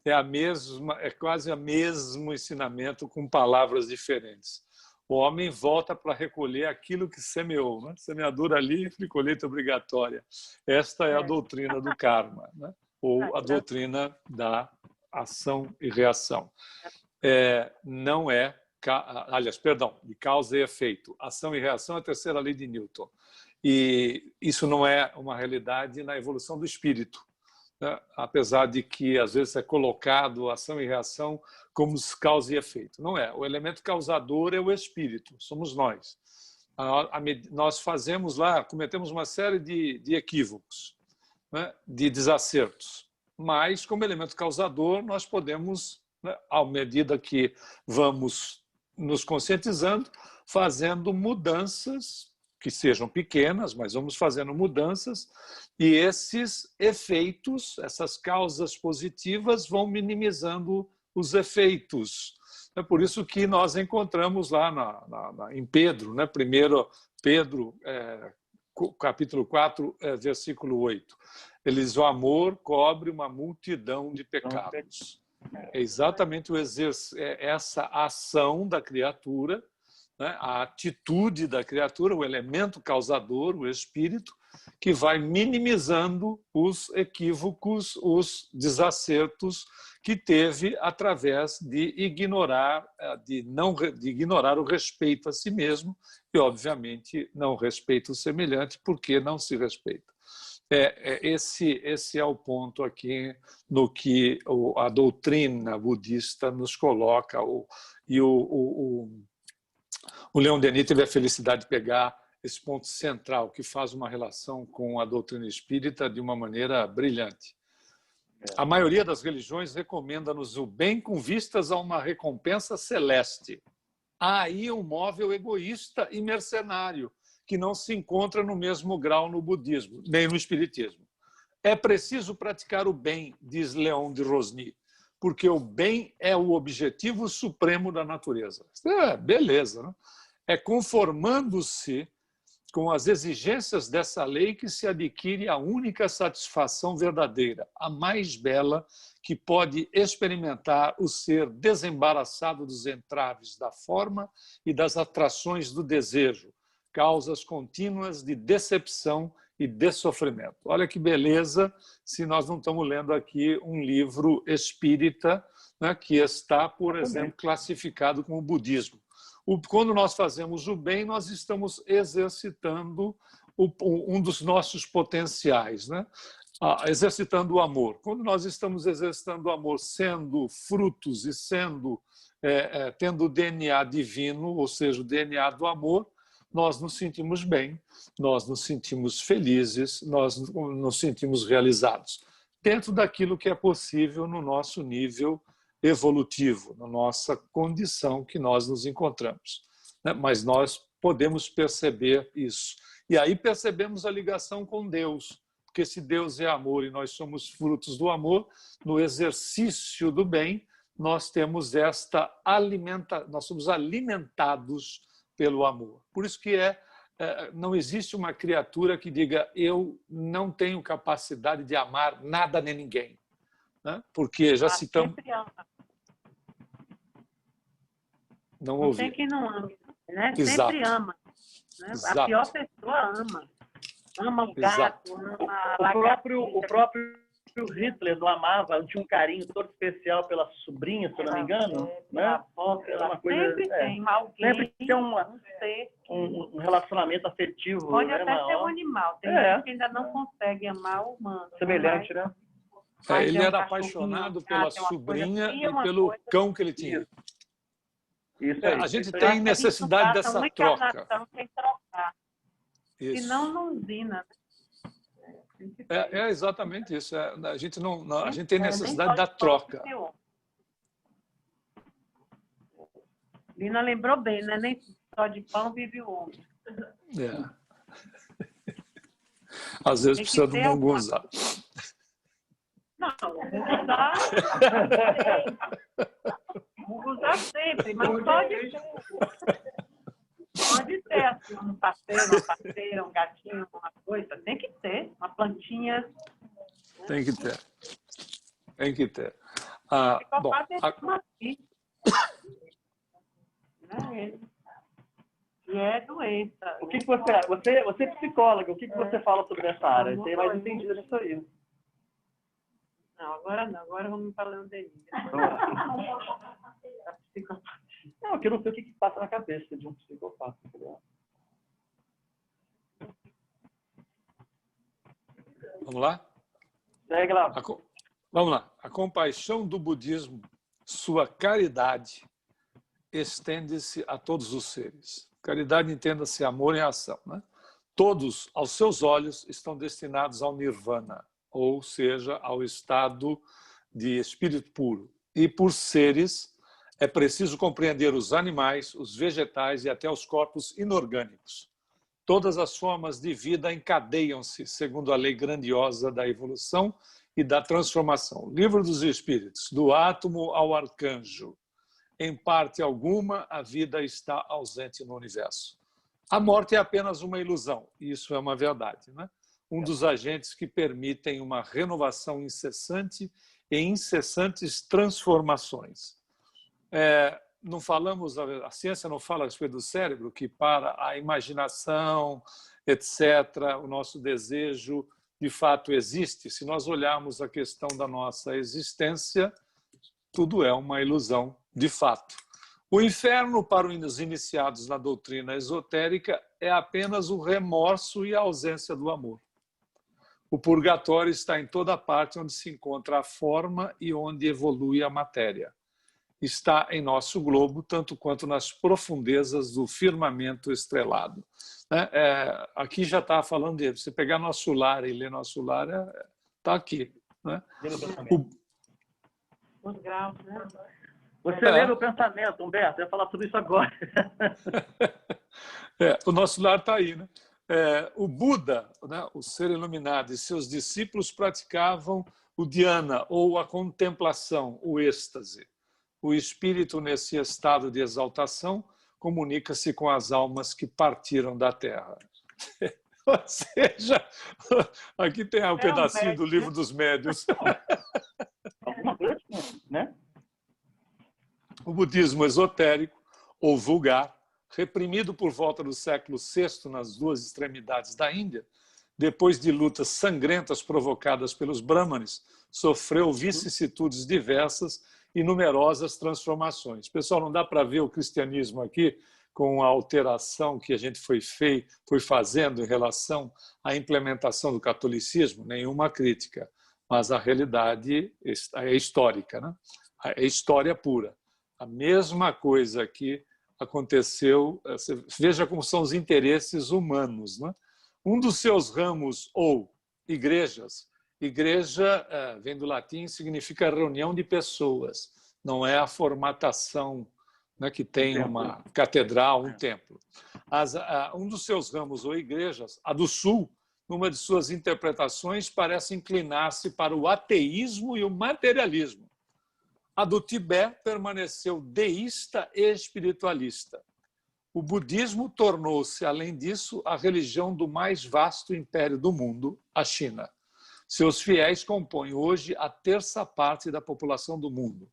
É quase o mesmo ensinamento com palavras diferentes. O homem volta para recolher aquilo que semeou. Né? Semeadura livre, colheita obrigatória. Esta é a doutrina do karma, né? Ou a doutrina da ação e reação. Não é, aliás, perdão, de causa e efeito. Ação e reação é a terceira lei de Newton. E isso não é uma realidade na evolução do espírito, né? Apesar de que, às vezes, é colocado ação e reação como causa e efeito. Não é. O elemento causador é o espírito, somos nós. Nós fazemos lá, cometemos uma série de equívocos, né? De desacertos. Mas, como elemento causador, nós podemos, né, à medida que vamos nos conscientizando, fazendo mudanças que sejam pequenas, mas vamos fazendo mudanças, e esses efeitos, essas causas positivas vão minimizando os efeitos. É por isso que nós encontramos lá em Pedro, né? Primeiro Pedro, capítulo 4, versículo 8. Ele diz: o amor cobre uma multidão de pecados. É exatamente essa ação da criatura, né? A atitude da criatura, o elemento causador, o espírito, que vai minimizando os equívocos, os desacertos que teve através de ignorar o respeito a si mesmo e, obviamente, não respeita o semelhante, porque não se respeita. Esse é o ponto aqui no que a doutrina budista nos coloca. O Leon Denis teve a felicidade de pegar esse ponto central, que faz uma relação com a doutrina espírita de uma maneira brilhante. A maioria das religiões recomenda-nos o bem com vistas a uma recompensa celeste. Há aí um móvel egoísta e mercenário, que não se encontra no mesmo grau no budismo, nem no espiritismo. É preciso praticar o bem, diz Leon de Rosny, porque o bem é o objetivo supremo da natureza. Beleza, né? É conformando-se com as exigências dessa lei que se adquire a única satisfação verdadeira, a mais bela que pode experimentar o ser desembaraçado dos entraves da forma e das atrações do desejo, causas contínuas de decepção e de sofrimento. Olha que beleza se nós não estamos lendo aqui um livro espírita, né, que está, por exemplo, classificado como budismo. Quando nós fazemos o bem, nós estamos exercitando um dos nossos potenciais, né? Exercitando o amor. Quando nós estamos exercitando o amor, sendo frutos e tendo o DNA divino, ou seja, o DNA do amor, nós nos sentimos bem, nós nos sentimos felizes, nós nos sentimos realizados, dentro daquilo que é possível no nosso nível evolutivo, na nossa condição que nós nos encontramos. Mas nós podemos perceber isso. E aí percebemos a ligação com Deus, porque se Deus é amor e nós somos frutos do amor, no exercício do bem, nós temos nós somos alimentados pelo amor. Por isso que não existe uma criatura que diga: eu não tenho capacidade de amar nada nem ninguém. Né? Porque já citamos... Não ouvi. Não tem quem não ama, né? Exato. Sempre ama. Né? Exato. A pior pessoa ama. Ama o gato, ama a o próprio Hitler não amava, tinha um carinho todo especial pela sobrinha, se eu não me engano. Né? Era uma coisa, sempre tem alguém, sempre tem um relacionamento afetivo. Pode até ser um animal. Tem gente que ainda não consegue amar o humano. Semelhante, né? Ele era apaixonado pela sobrinha e pelo cão que ele tinha. Isso a gente tem necessidade dessa troca. Tem que trocar. Isso. Senão não usina. É exatamente isso. A gente tem necessidade da troca. Lina lembrou bem, né? Nem só de pão vive o homem. Às vezes precisa do mungunzá. Não, mungunzá sempre. sempre, mas pode ser. Pode ter assim, um parceiro, uma parceira, um gatinho, alguma coisa. Tem que ter. Uma plantinha. Né? Tem que ter. Tem que ter. Bom, né? E é doença. O que você é psicóloga, o que você fala sobre essa área? Você é mais entendida nisso aí. Não, agora não. Agora vamos para a Leondenise. Não, porque eu não sei o que passa na cabeça de um psicopata. Vamos lá? Segue lá. Vamos lá. A compaixão do budismo, sua caridade, estende-se a todos os seres. Caridade, entenda-se amor em ação. Né? Todos, aos seus olhos, estão destinados ao nirvana, ou seja, ao estado de espírito puro. E por seres, é preciso compreender os animais, os vegetais e até os corpos inorgânicos. Todas as formas de vida encadeiam-se segundo a lei grandiosa da evolução e da transformação. Livro dos Espíritos, do átomo ao arcanjo. Em parte alguma, a vida está ausente no universo. A morte é apenas uma ilusão, e isso é uma verdade, né? Um dos agentes que permitem uma renovação incessante e incessantes transformações. Não falamos, a ciência não fala a respeito do cérebro, que para a imaginação, etc., o nosso desejo, de fato, existe. Se nós olharmos a questão da nossa existência, tudo é uma ilusão, de fato. O inferno, para os iniciados na doutrina esotérica, é apenas o remorso e a ausência do amor. O purgatório está em toda parte onde se encontra a forma e onde evolui a matéria. Está em nosso globo, tanto quanto nas profundezas do firmamento estrelado. Aqui já está falando dele. Se pegar nosso lar e ler nosso lar, está aqui. Né? Os graus, né? Você lê o pensamento, Humberto. Eu ia falar sobre isso agora. O nosso lar está aí. Né? O Buda, né, o ser iluminado, e seus discípulos praticavam o dhyana, ou a contemplação, o êxtase. O espírito, nesse estado de exaltação, comunica-se com as almas que partiram da Terra. Ou seja, aqui tem um pedacinho do Livro dos Médiuns. Né? O budismo esotérico, ou vulgar, reprimido por volta do século VI nas duas extremidades da Índia, depois de lutas sangrentas provocadas pelos brahmanes, sofreu vicissitudes diversas e numerosas transformações. Pessoal, não dá para ver o cristianismo aqui com a alteração que a gente foi fazendo em relação à implementação do catolicismo, nenhuma crítica, mas a realidade é histórica, né? É história pura. A mesma coisa que aconteceu, veja como são os interesses humanos. Né? Um dos seus ramos, ou igrejas, igreja vem do latim, significa reunião de pessoas, não é a formatação, né, que tem uma catedral, um templo. Um dos seus ramos, ou igrejas, a do Sul, numa de suas interpretações, parece inclinar-se para o ateísmo e o materialismo. A do Tibete permaneceu deísta e espiritualista. O budismo tornou-se, além disso, a religião do mais vasto império do mundo, a China. Seus fiéis compõem hoje a terça parte da população do mundo.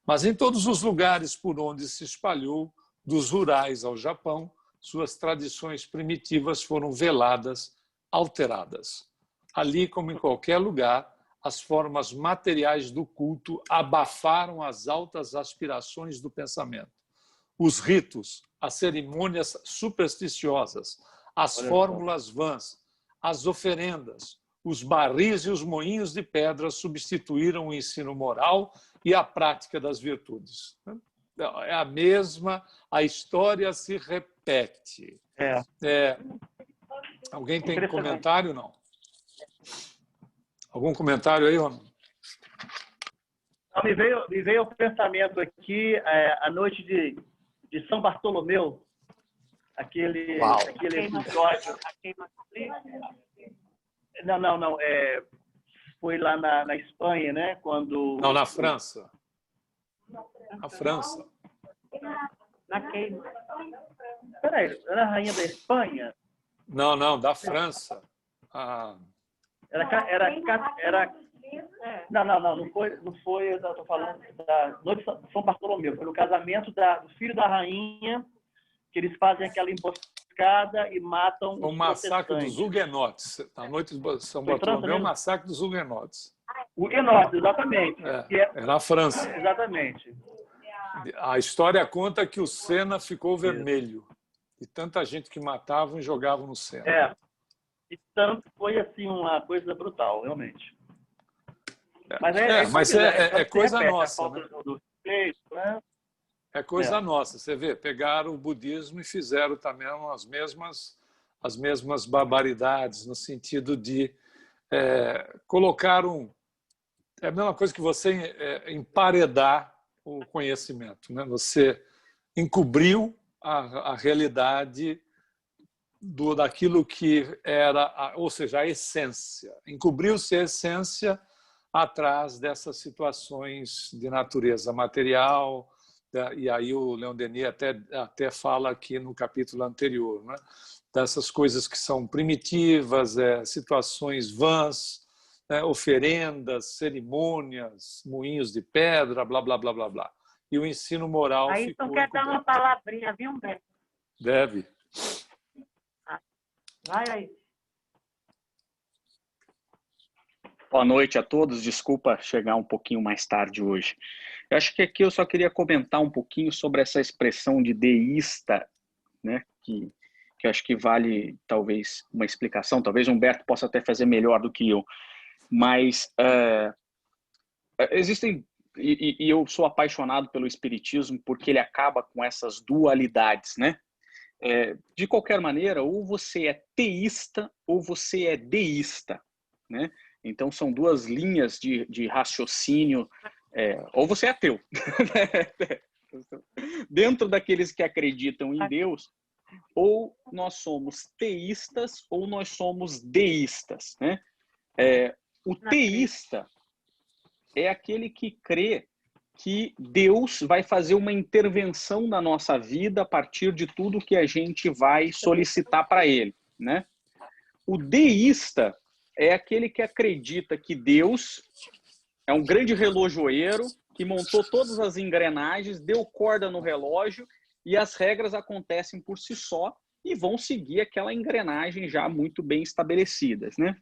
Mas em todos os lugares por onde se espalhou, dos rurais ao Japão, suas tradições primitivas foram veladas, alteradas. Ali, como em qualquer lugar, as formas materiais do culto abafaram as altas aspirações do pensamento. Os ritos, as cerimônias supersticiosas, as fórmulas vãs, as oferendas, os barris e os moinhos de pedra substituíram o ensino moral e a prática das virtudes. É a mesma, a história se repete. Alguém tem comentário, não? Algum comentário aí, Ronaldo? Me veio o pensamento aqui, a noite de São Bartolomeu, aquele episódio. Não. Foi lá na Espanha, né? Quando... Não, na França. Na França. Na queima. Peraí, era a rainha da Espanha? Não, da França. Ah. Não foi, eu estou falando da noite de São Bartolomeu, foi no casamento do filho da rainha, que eles fazem aquela emboscada e matam os o massacre protestantes. dos Huguenotes. A noite de São Bartolomeu, o massacre dos Huguenotes. Huguenotes, exatamente. É na França. Exatamente. A história conta que o Sena ficou vermelho. E tanta gente que matavam e jogavam no Sena. E tanto foi assim uma coisa brutal, realmente. Mas é coisa nossa. Né? Né? É coisa nossa. Você vê, pegaram o budismo e fizeram também as mesmas barbaridades, no sentido de colocar é a mesma coisa que você emparedar o conhecimento. Né? Você encobriu a realidade daquilo que era, ou seja, a essência. Encobriu-se a essência atrás dessas situações de natureza material, e aí o Leon Denis até fala aqui no capítulo anterior, né? Dessas coisas que são primitivas, situações vãs, oferendas, cerimônias, moinhos de pedra, blá, blá, blá, blá, blá. E o ensino moral aí ficou... Aí tu quer dar uma palavrinha, viu, Humberto? Deve. Vai aí. Boa noite a todos. Desculpa chegar um pouquinho mais tarde hoje. Eu acho que aqui eu só queria comentar um pouquinho sobre essa expressão de deísta, né? Que eu acho que vale talvez uma explicação. Talvez o Humberto possa até fazer melhor do que eu. Mas existem... E eu sou apaixonado pelo espiritismo porque ele acaba com essas dualidades, né? De qualquer maneira, ou você é teísta ou você é deísta, né? Então, são duas linhas de raciocínio, ou você é ateu. Dentro daqueles que acreditam em Deus, ou nós somos teístas ou nós somos deístas, né? O teísta é aquele que crê que Deus vai fazer uma intervenção na nossa vida a partir de tudo que a gente vai solicitar para ele, né? O deísta é aquele que acredita que Deus é um grande relojoeiro que montou todas as engrenagens, deu corda no relógio e as regras acontecem por si só e vão seguir aquela engrenagem já muito bem estabelecidas, né?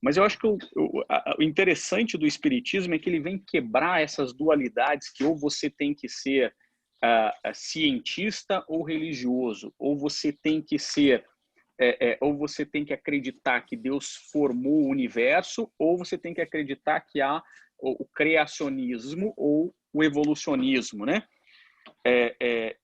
Mas eu acho que o interessante do espiritismo é que ele vem quebrar essas dualidades que ou você tem que ser cientista ou religioso, ou você tem que ser ou você tem que acreditar que Deus formou o universo, ou você tem que acreditar que há o criacionismo ou o evolucionismo, né?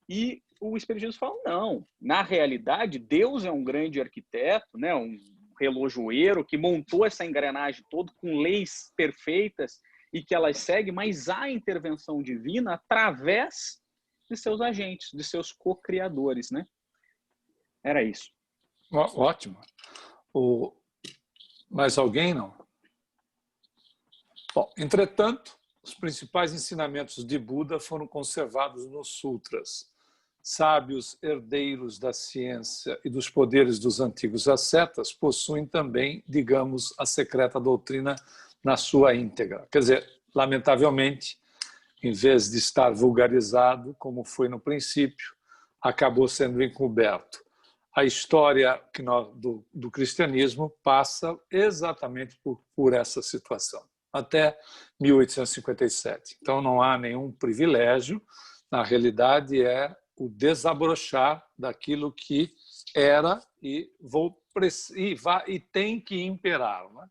E o espiritismo fala, não, na realidade Deus é um grande arquiteto, né? Um relojoeiro que montou essa engrenagem toda com leis perfeitas e que elas seguem, mas há intervenção divina através de seus agentes, de seus co-criadores, né? Era isso. Ótimo. Mais alguém, não? Bom, entretanto, os principais ensinamentos de Buda foram conservados nos sutras. Sábios herdeiros da ciência e dos poderes dos antigos ascetas possuem também, digamos, a secreta doutrina na sua íntegra. Quer dizer, lamentavelmente, em vez de estar vulgarizado, como foi no princípio, acabou sendo encoberto. A história do cristianismo passa exatamente por essa situação, até 1857. Então, não há nenhum privilégio, na realidade é o desabrochar daquilo que era e tem que imperar. Né?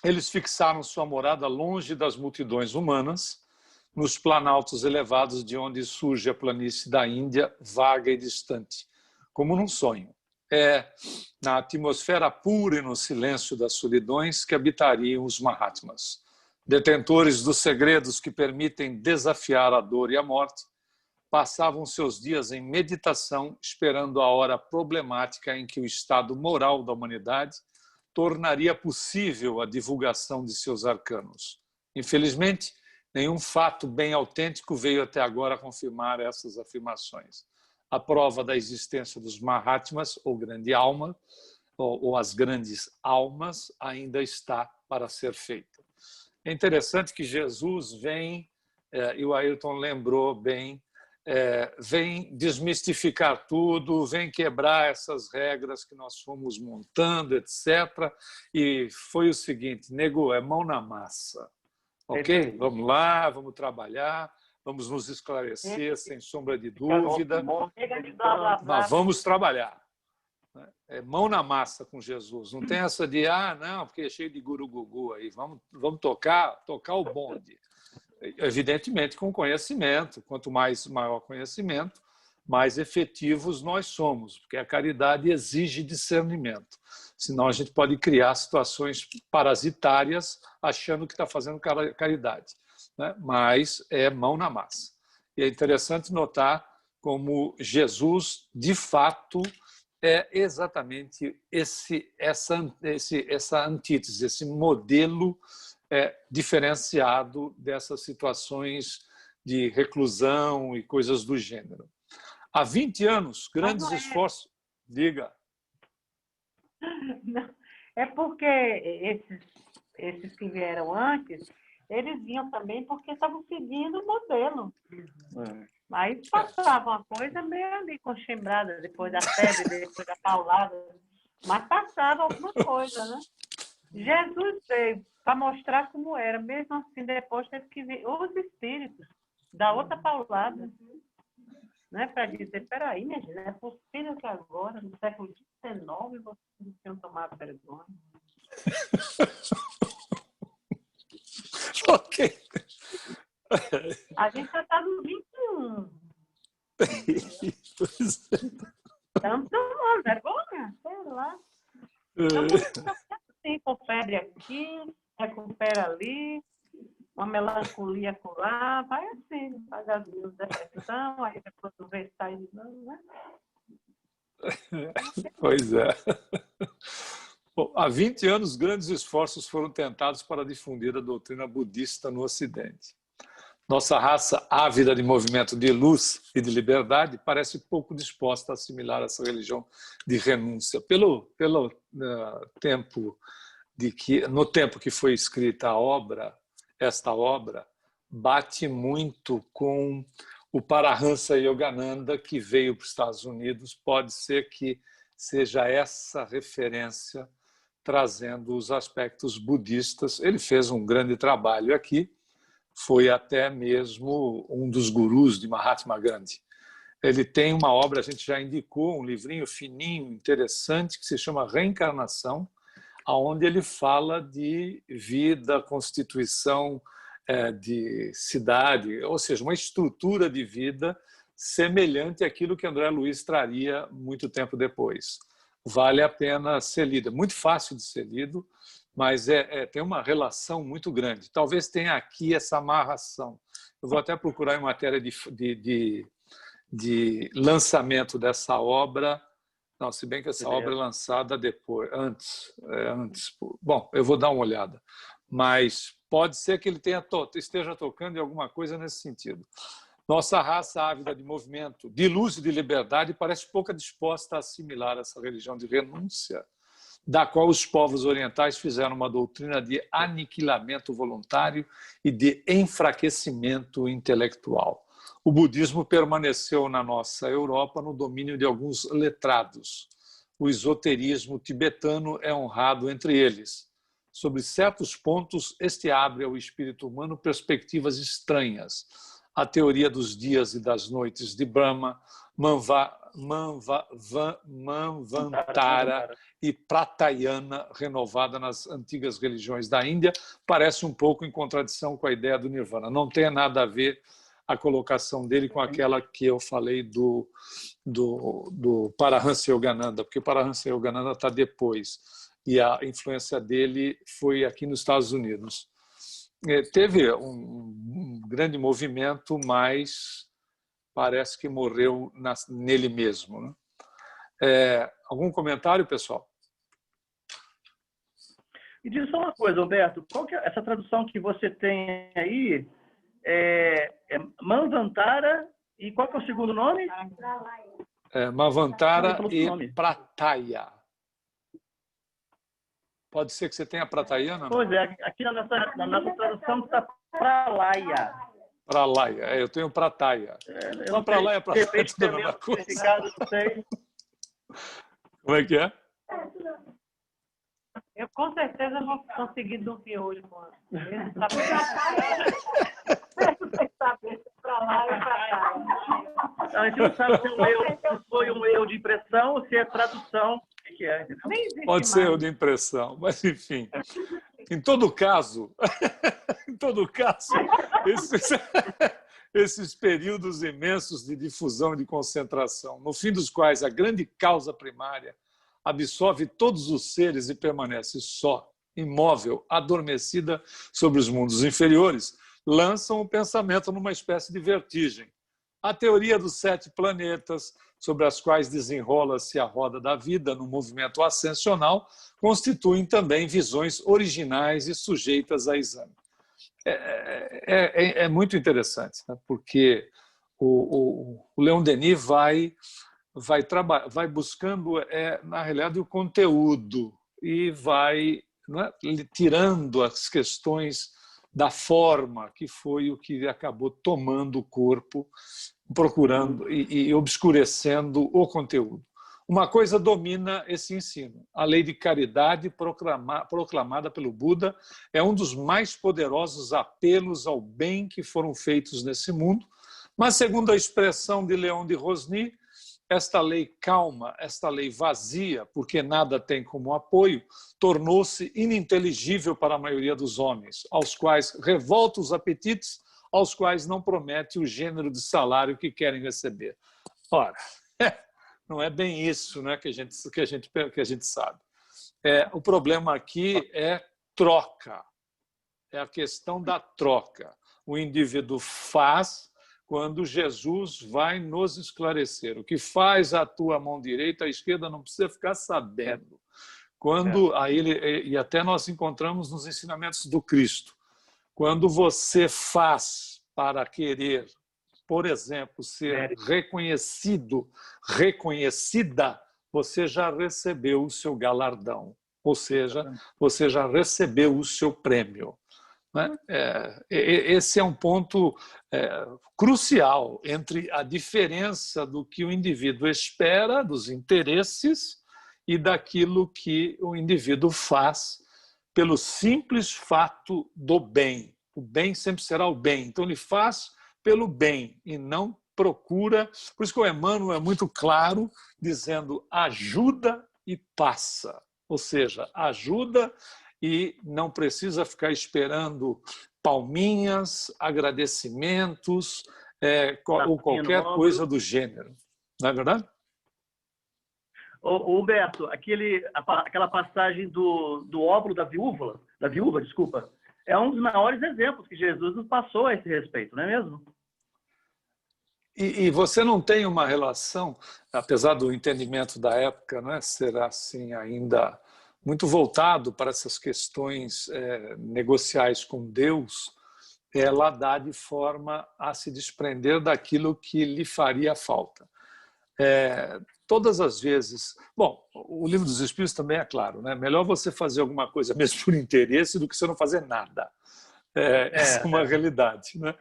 Eles fixaram sua morada longe das multidões humanas, nos planaltos elevados de onde surge a planície da Índia, vaga e distante, como num sonho. É na atmosfera pura e no silêncio das solidões que habitariam os Mahatmas, detentores dos segredos que permitem desafiar a dor e a morte. Passavam seus dias em meditação, esperando a hora problemática em que o estado moral da humanidade tornaria possível a divulgação de seus arcanos. Infelizmente, Nenhum fato bem autêntico veio até agora confirmar essas afirmações. A prova da existência dos Mahatmas, ou grande alma, ou as grandes almas, ainda está para ser feita. É interessante que Jesus vem, e o Ayrton lembrou bem, vem desmistificar tudo, vem quebrar essas regras que nós fomos montando, etc. E foi o seguinte, nego, é mão na massa. Ok? Vamos lá, vamos trabalhar, vamos nos esclarecer, sem sombra de dúvida, mas vamos trabalhar. É mão na massa com Jesus. Não tem essa de, não, porque é cheio de guru-gugu aí, vamos tocar o bonde. Evidentemente, com conhecimento. Quanto maior conhecimento, mais efetivos nós somos, porque a caridade exige discernimento. Senão a gente pode criar situações parasitárias achando que está fazendo caridade, né? Mas é mão na massa. E é interessante notar como Jesus, de fato, é exatamente essa antítese, esse modelo diferenciado dessas situações de reclusão e coisas do gênero. Há 20 anos, grandes esforços... Diga. Não, é porque esses que vieram antes, eles vinham também porque estavam seguindo o modelo. Mas passava uma coisa meio ali conchembrada, depois da febre, depois da paulada, mas passava alguma coisa, né? Jesus veio para mostrar como era, mesmo assim depois teve que vir os espíritos da outra paulada, né? Para dizer, peraí, minha gente, é possível que agora, no século XIX, vocês tinham tomado vergonha. Ok. A gente já está no 21. Estamos tomando vergonha, sei lá. Estamos assim, com febre aqui, recupera ali, uma melancolia acolá, vai assim, faz as minhas depressão, aí depois tu vê sai de novo, né? Pois é. Bom, há 20 anos, grandes esforços foram tentados para difundir a doutrina budista no Ocidente. Nossa raça ávida de movimento de luz e de liberdade parece pouco disposta a assimilar essa religião de renúncia. No tempo que foi escrita esta obra bate muito com o Paramahansa Yogananda, que veio para os Estados Unidos. Pode ser que seja essa referência trazendo os aspectos budistas. Ele fez um grande trabalho aqui, foi até mesmo um dos gurus de Mahatma Gandhi. Ele tem uma obra, a gente já indicou, um livrinho fininho, interessante, que se chama Reencarnação, onde ele fala de vida, constituição de cidade, ou seja, uma estrutura de vida semelhante àquilo que André Luiz traria muito tempo depois. Vale a pena ser lido. É muito fácil de ser lido, mas tem uma relação muito grande. Talvez tenha aqui essa amarração. Eu vou até procurar em matéria de lançamento dessa obra. Não, se bem que essa obra é lançada depois, antes. Bom, eu vou dar uma olhada. Mas pode ser que ele esteja tocando em alguma coisa nesse sentido. Nossa raça ávida de movimento, de luz e de liberdade, parece pouco disposta a assimilar essa religião de renúncia, da qual os povos orientais fizeram uma doutrina de aniquilamento voluntário e de enfraquecimento intelectual. O budismo permaneceu na nossa Europa no domínio de alguns letrados. O esoterismo tibetano é honrado entre eles. Sobre certos pontos, este abre ao espírito humano perspectivas estranhas. A teoria dos dias e das noites de Brahma, Manvantara e Pratayana, renovada nas antigas religiões da Índia, parece um pouco em contradição com a ideia do Nirvana. Não tem nada a ver a colocação dele com aquela que eu falei do Paramahansa Yogananda, porque o Paramahansa Yogananda está depois, e a influência dele foi aqui nos Estados Unidos. Teve um grande movimento, mas parece que morreu nele mesmo, né? Algum comentário, pessoal? E diz só uma coisa, Alberto, qual que é essa tradução que você tem aí? Manvantara, e qual que é o segundo nome? Manvantara e Pratyaya. Pode ser que você tenha Pratyaya, não? Pois é, aqui na nossa tradução está Pralaya. Pralaya, eu tenho Pratyaya. Não, Pralaya, Pratyaya, é tudo a mesma coisa. Não sei. Como é que é? Eu com certeza vou conseguir dormir hoje, mano. A gente não sabe se foi um erro de impressão ou se é tradução. O que é? Pode ser erro de impressão, mas enfim. Em todo caso, esses períodos imensos de difusão e de concentração, no fim dos quais a grande causa primária absorve todos os seres e permanece só, imóvel, adormecida sobre os mundos inferiores, lançam o pensamento numa espécie de vertigem. A teoria dos 7 planetas, sobre as quais desenrola-se a roda da vida no movimento ascensional, constituem também visões originais e sujeitas a exame. É muito interessante, né? Porque o Leon Denis vai buscando, na realidade, o conteúdo e vai, né, tirando as questões da forma, que foi o que acabou tomando o corpo, procurando e obscurecendo o conteúdo. Uma coisa domina esse ensino. A lei de caridade proclamada pelo Buda é um dos mais poderosos apelos ao bem que foram feitos nesse mundo, mas, segundo a expressão de Leon de Rosny, esta lei calma, esta lei vazia, porque nada tem como apoio, tornou-se ininteligível para a maioria dos homens, aos quais revolta os apetites, aos quais não promete o gênero de salário que querem receber. Ora, não é bem isso, né, que a gente sabe. O problema aqui é troca, é a questão da troca. O indivíduo faz quando Jesus vai nos esclarecer. O que faz a tua mão direita, a esquerda não precisa ficar sabendo. E até nós encontramos nos ensinamentos do Cristo. Quando você faz para querer, por exemplo, ser reconhecido, reconhecida, você já recebeu o seu galardão, ou seja, você já recebeu o seu prêmio. Esse é um ponto crucial entre a diferença do que o indivíduo espera, dos interesses, e daquilo que o indivíduo faz pelo simples fato do bem. O bem sempre será o bem. Então, ele faz pelo bem e não procura. Por isso que o Emmanuel é muito claro, dizendo ajuda e passa. Ou seja, ajuda e não precisa ficar esperando palminhas, agradecimentos, ou qualquer coisa do gênero. Não é verdade? Humberto, aquela passagem do óvulo da viúva, desculpa, é um dos maiores exemplos que Jesus nos passou a esse respeito, não é mesmo? E você não tem uma relação, apesar do entendimento da época, né, ser assim ainda muito voltado para essas questões negociais com Deus, ela dá de forma a se desprender daquilo que lhe faria falta. Todas as vezes... Bom, o Livro dos Espíritos também é claro, né? Melhor você fazer alguma coisa mesmo por interesse do que você não fazer nada. Essa é uma realidade, né?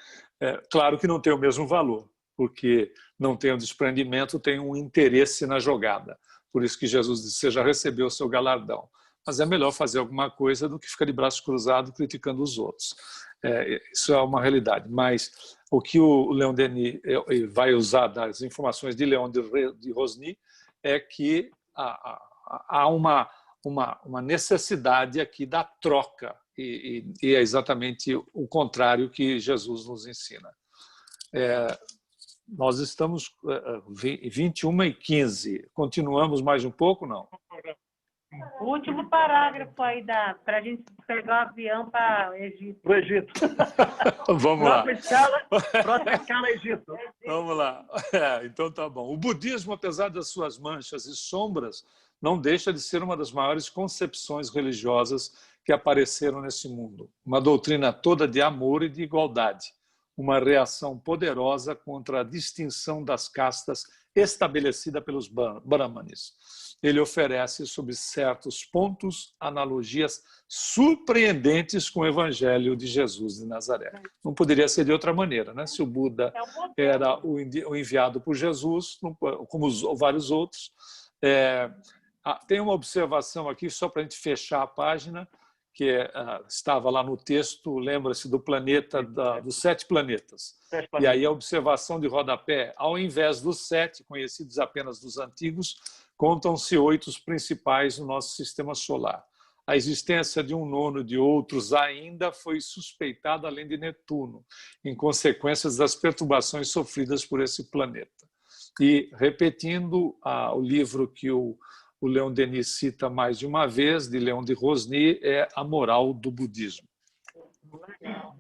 Claro que não tem o mesmo valor, porque não tem o desprendimento, tem um interesse na jogada. Por isso que Jesus disse, você já recebeu o seu galardão. Mas é melhor fazer alguma coisa do que ficar de braço cruzado criticando os outros. Isso é uma realidade. Mas o que o Leon Denis vai usar das informações de Leon de Rosny é que há uma necessidade aqui da troca, e é exatamente o contrário que Jesus nos ensina. Nós estamos 21h15. Continuamos mais um pouco, não? O último parágrafo aí para a gente pegar o avião para o Egito. Para o Egito. Vamos lá. Próxima escala, Egito. Vamos lá. Então tá bom. O budismo, apesar das suas manchas e sombras, não deixa de ser uma das maiores concepções religiosas que apareceram nesse mundo. Uma doutrina toda de amor e de igualdade. uma reação poderosa contra a distinção das castas estabelecida pelos brahmanes. Ele oferece, sob certos pontos, analogias surpreendentes com o Evangelho de Jesus de Nazaré. Não poderia ser de outra maneira, né? Se o Buda era o enviado por Jesus, como vários outros. Tem uma observação aqui, só para a gente fechar a página, que estava lá no texto, lembra-se do planeta, dos 7 planetas. E aí a observação de rodapé, ao invés dos 7, conhecidos apenas dos antigos, contam-se 8 os principais no nosso sistema solar. A existência de um nono de outros ainda foi suspeitada além de Netuno, em consequência das perturbações sofridas por esse planeta. E, repetindo o livro que o Leon Denis cita mais de uma vez, de Leon de Rosny, é A Moral do Budismo. Legal.